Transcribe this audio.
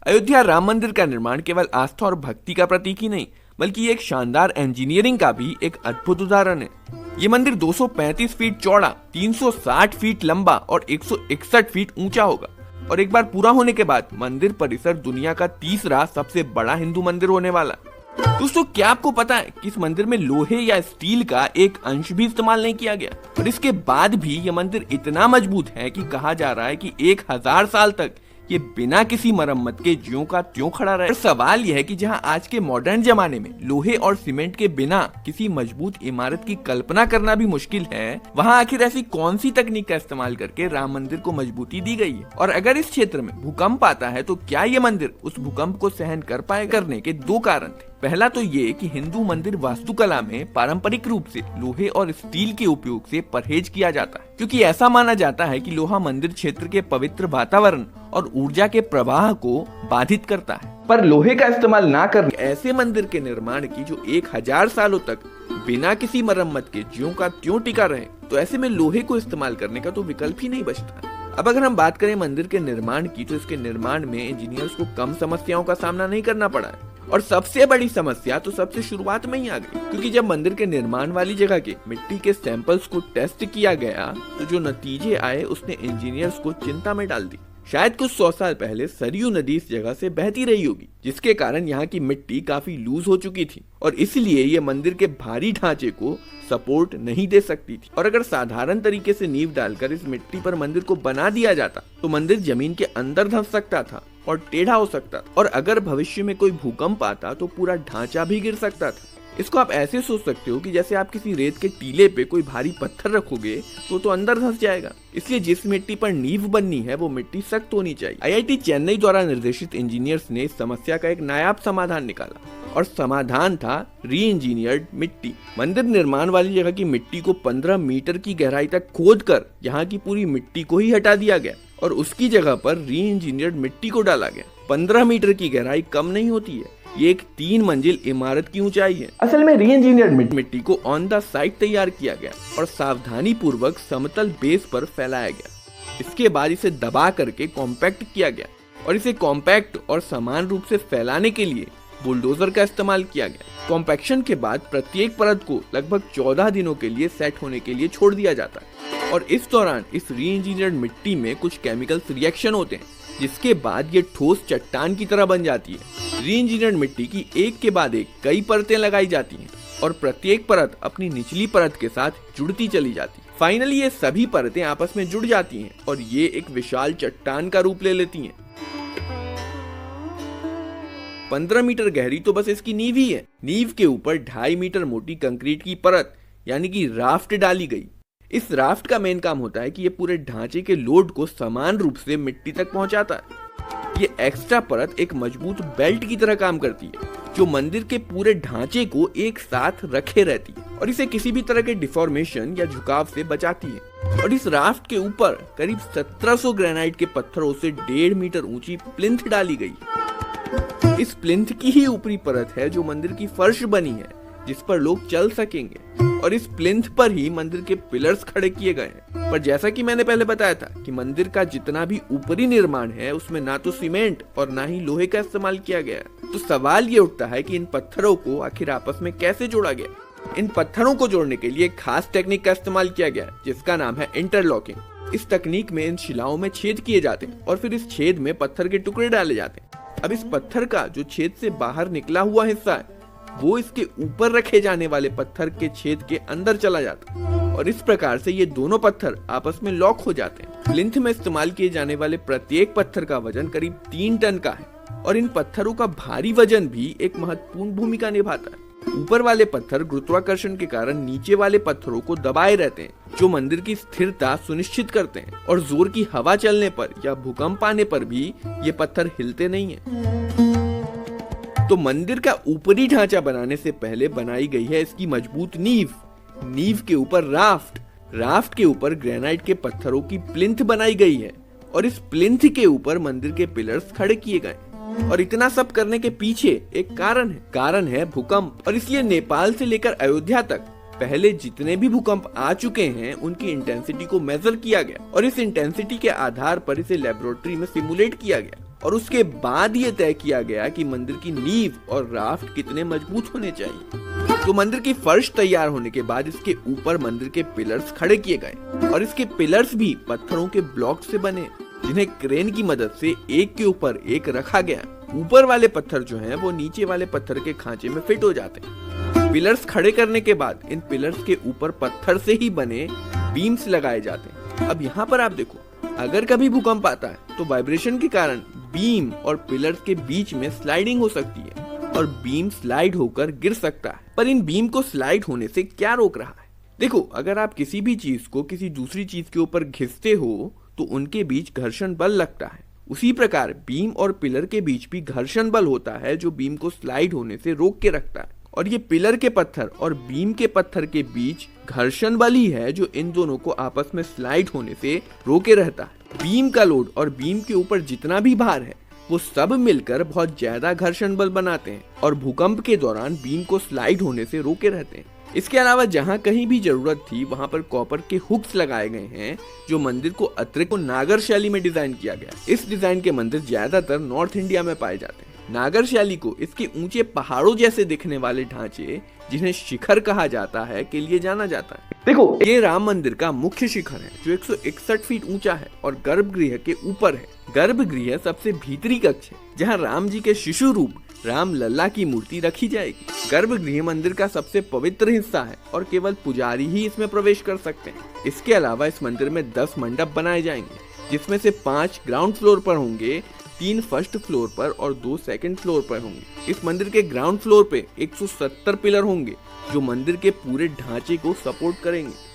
अयोध्या राम मंदिर का निर्माण केवल आस्था और भक्ति का प्रतीक ही नहीं, बल्कि एक शानदार इंजीनियरिंग का भी एक अद्भुत उदाहरण है। ये मंदिर 235 फीट चौड़ा, 360 फीट लंबा और 161 फीट ऊंचा होगा और एक बार पूरा होने के बाद मंदिर परिसर दुनिया का तीसरा सबसे बड़ा हिंदू मंदिर होने वाला। दोस्तों, क्या आपको पता है कि इस मंदिर में लोहे या स्टील का एक अंश भी इस्तेमाल नहीं किया गया और इसके बाद भी यह मंदिर इतना मजबूत है कि कहा जा रहा है कि 1000 साल तक ये बिना किसी मरम्मत के ज्यों का त्यों खड़ा रहे। सवाल यह है कि जहां आज के मॉडर्न जमाने में लोहे और सीमेंट के बिना किसी मजबूत इमारत की कल्पना करना भी मुश्किल है, वहां आखिर ऐसी कौन सी तकनीक का इस्तेमाल करके राम मंदिर को मजबूती दी गई है। और अगर इस क्षेत्र में भूकंप आता है तो क्या ये मंदिर उस भूकंप को सहन कर पाए? करने के दो कारण थे। पहला तो ये कि हिंदू मंदिर वास्तुकला में पारंपरिक रूप से लोहे और स्टील के उपयोग से परहेज किया जाता है, क्योंकि ऐसा माना जाता है कि लोहा मंदिर क्षेत्र के पवित्र वातावरण और ऊर्जा के प्रवाह को बाधित करता है। पर लोहे का इस्तेमाल ना करने ऐसे मंदिर के निर्माण की जो 1000 सालों तक बिना किसी मरम्मत के ज्यों का त्यों टिका रहे, तो ऐसे में लोहे को इस्तेमाल करने का तो विकल्प ही नहीं बचता। अब अगर हम बात करें मंदिर के निर्माण की, तो इसके निर्माण में इंजीनियर्स को कम समस्याओं का सामना नहीं करना पड़ा है और सबसे बड़ी समस्या तो सबसे शुरुआत में ही आ गई, क्योंकि जब मंदिर के निर्माण वाली जगह के मिट्टी के सैंपल्स को टेस्ट किया गया तो जो नतीजे आए उसने इंजीनियर्स को चिंता में डाल दी। शायद कुछ 100 साल पहले सरयू नदी इस जगह से बहती रही होगी, जिसके कारण यहाँ की मिट्टी काफी लूज हो चुकी थी और इसलिए ये मंदिर के भारी ढांचे को सपोर्ट नहीं दे सकती थी। और अगर साधारण तरीके से नींव डालकर इस मिट्टी पर मंदिर को बना दिया जाता तो मंदिर जमीन के अंदर धंस सकता था और टेढ़ा हो सकता था, और अगर भविष्य में कोई भूकंप आता तो पूरा ढांचा भी गिर सकता था। इसको आप ऐसे सोच सकते हो कि जैसे आप किसी रेत के टीले पे कोई भारी पत्थर रखोगे तो अंदर धंस जाएगा। इसलिए जिस मिट्टी पर नींव बननी है वो मिट्टी सख्त होनी चाहिए। आईआईटी चेन्नई द्वारा निर्देशित इंजीनियर्स ने इस समस्या का एक नायाब समाधान निकाला और समाधान था री इंजीनियर्ड मिट्टी। मंदिर निर्माण वाली जगह की मिट्टी को 15 मीटर की गहराई तक खोद कर यहाँ की पूरी मिट्टी को ही हटा दिया गया और उसकी जगह पर री इंजीनियर्ड मिट्टी को डाला गया। 15 मीटर की गहराई कम नहीं होती है, ये एक 3 मंजिल इमारत की ऊंचाई है। असल में री इंजीनियर्ड मिट्टी को ऑन द साइट तैयार किया गया और सावधानी पूर्वक समतल बेस पर फैलाया गया। इसके बाद इसे दबा करके कॉम्पैक्ट किया गया और इसे कॉम्पैक्ट और समान रूप से फैलाने के लिए बुलडोजर का इस्तेमाल किया गया। कॉम्पैक्शन के बाद प्रत्येक परत को लगभग 14 दिनों के लिए सेट होने के लिए छोड़ दिया जाता है और इस दौरान इस री इंजीनियर्ड मिट्टी में कुछ केमिकल्स रिएक्शन होते हैं, जिसके बाद ये ठोस चट्टान की तरह बन जाती है। री इंजीनियर्ड मिट्टी की एक के बाद एक कई परतें लगाई जाती हैं और प्रत्येक परत अपनी निचली परत के साथ जुड़ती चली जाती है। फाइनली ये सभी परतें आपस में जुड़ जाती हैं और ये एक विशाल चट्टान का रूप ले लेती हैं। 15 मीटर गहरी तो बस इसकी नींव ही है। नींव के ऊपर 2.5 मीटर मोटी कंक्रीट की परत यानी कि राफ्ट डाली गई। इस राफ्ट का मेन काम होता है कि ये पूरे ढांचे के लोड को समान रूप से मिट्टी तक पहुंचाता है। ये एक्स्ट्रा परत एक मजबूत बेल्ट की तरह काम करती है जो मंदिर के पूरे ढांचे को एक साथ रखे रहती है और इसे किसी भी तरह के डिफॉर्मेशन या झुकाव से बचाती है। और इस राफ्ट के ऊपर करीब 1700 ग्रेनाइट के पत्थरों से 1.5 मीटर ऊंची प्लिंथ डाली गई। इस प्लिंथ की ही ऊपरी परत है जो मंदिर की फर्श बनी है, जिस पर लोग चल सकेंगे और इस प्लिंथ पर ही मंदिर के पिलर्स खड़े किए गए हैं। पर जैसा कि मैंने पहले बताया था कि मंदिर का जितना भी ऊपरी निर्माण है उसमें ना तो सीमेंट और ना ही लोहे का इस्तेमाल किया गया है। तो सवाल ये उठता है कि इन पत्थरों को आखिर आपस में कैसे जोड़ा गया। इन पत्थरों को जोड़ने के लिए एक खास टेक्निक का इस्तेमाल किया गया है जिसका नाम है इंटरलॉकिंग। इस तकनीक में इन शिलाओं में छेद किए जाते हैं और फिर इस छेद में पत्थर के टुकड़े डाले जाते हैं। अब इस पत्थर का जो छेद से बाहर निकला हुआ हिस्सा है वो इसके ऊपर रखे जाने वाले पत्थर के छेद के अंदर चला जाता है और इस प्रकार से ये दोनों पत्थर आपस में लॉक हो जाते हैं। प्लिंथ में इस्तेमाल किए जाने वाले प्रत्येक पत्थर का वजन करीब 3 टन का है और इन पत्थरों का भारी वजन भी एक महत्वपूर्ण भूमिका निभाता है। ऊपर वाले पत्थर गुरुत्वाकर्षण के कारण नीचे वाले पत्थरों को दबाए रहते हैं, जो मंदिर की स्थिरता सुनिश्चित करते हैं और जोर की हवा चलने पर या भूकंप आने पर भी ये पत्थर हिलते नहीं हैं। तो मंदिर का ऊपरी ढांचा बनाने से पहले बनाई गई है इसकी मजबूत नींव। नींव के ऊपर राफ्ट के ऊपर ग्रेनाइट के पत्थरों की प्लिंथ बनाई गई है और इस प्लिंथ के ऊपर मंदिर के पिलर्स खड़े किए गए। और इतना सब करने के पीछे एक कारण है भूकंप। और इसलिए नेपाल से लेकर अयोध्या तक पहले जितने भी भूकंप आ चुके हैं उनकी इंटेंसिटी को मेजर किया गया और इस इंटेंसिटी के आधार पर इसे लेबोरेटरी में सिमुलेट किया गया और उसके बाद ये तय किया गया कि मंदिर की नींव और राफ्ट कितने मजबूत होने चाहिए। तो मंदिर की फर्श तैयार होने के बाद इसके ऊपर मंदिर के पिलर्स खड़े किए गए और इसके पिलर्स भी पत्थरों के ब्लॉक से बने, जिन्हें क्रेन की मदद से एक के ऊपर एक रखा गया। ऊपर वाले पत्थर जो हैं वो नीचे वाले पत्थर के खांचे में फिट हो जाते हैं। पिलर्स खड़े करने के बाद इन पिलर्स के ऊपर पत्थर से ही बने बीम्स लगाए जाते हैं। अब यहाँ पर आप देखो, अगर कभी भूकंप आता है तो वाइब्रेशन के कारण बीम और पिलर्स के बीच में स्लाइडिंग हो सकती है और बीम स्लाइड होकर गिर सकता है। पर इन बीम को स्लाइड होने से क्या रोक रहा है? देखो, अगर आप किसी भी चीज को किसी दूसरी चीज के ऊपर घिसते हो तो उनके बीच घर्षण बल लगता है। उसी प्रकार बीम और पिलर के बीच भी घर्षण बल होता है जो बीम को स्लाइड होने से रोक के रखता है। और ये पिलर के पत्थर और बीम के पत्थर के बीच घर्षण बल ही है जो इन दोनों को आपस में स्लाइड होने से रोके रहता है। बीम का लोड और बीम के ऊपर जितना भी भार है वो सब मिलकर बहुत ज्यादा घर्षण बल बनाते हैं और भूकंप के दौरान बीम को स्लाइड होने से रोके रहते हैं। इसके अलावा जहाँ कहीं भी जरूरत थी वहाँ पर कॉपर के हुक्स लगाए गए हैं जो मंदिर को अतिरिक्त नागर शैली में डिजाइन किया गया। इस डिजाइन के मंदिर ज्यादातर नॉर्थ इंडिया में पाए जाते हैं। नागर शैली को इसके ऊंचे पहाड़ों जैसे दिखने वाले ढांचे, जिन्हें शिखर कहा जाता है, के लिए जाना जाता है। देखो, ये राम मंदिर का मुख्य शिखर है जो 161 फीट ऊंचा है और गर्भगृह के ऊपर है। गर्भगृह सबसे भीतरी कक्ष है जहाँ राम जी के शिशु रूप राम लल्ला की मूर्ति रखी जाएगी। गर्भगृह मंदिर का सबसे पवित्र हिस्सा है और केवल पुजारी ही इसमें प्रवेश कर सकते हैं। इसके अलावा इस मंदिर में 10 मंडप बनाए जाएंगे, जिसमें से 5 ग्राउंड फ्लोर पर होंगे, 3 फर्स्ट फ्लोर पर और 2 सेकंड फ्लोर पर होंगे। इस मंदिर के ग्राउंड फ्लोर पे 170 पिलर होंगे जो मंदिर के पूरे ढांचे को सपोर्ट करेंगे।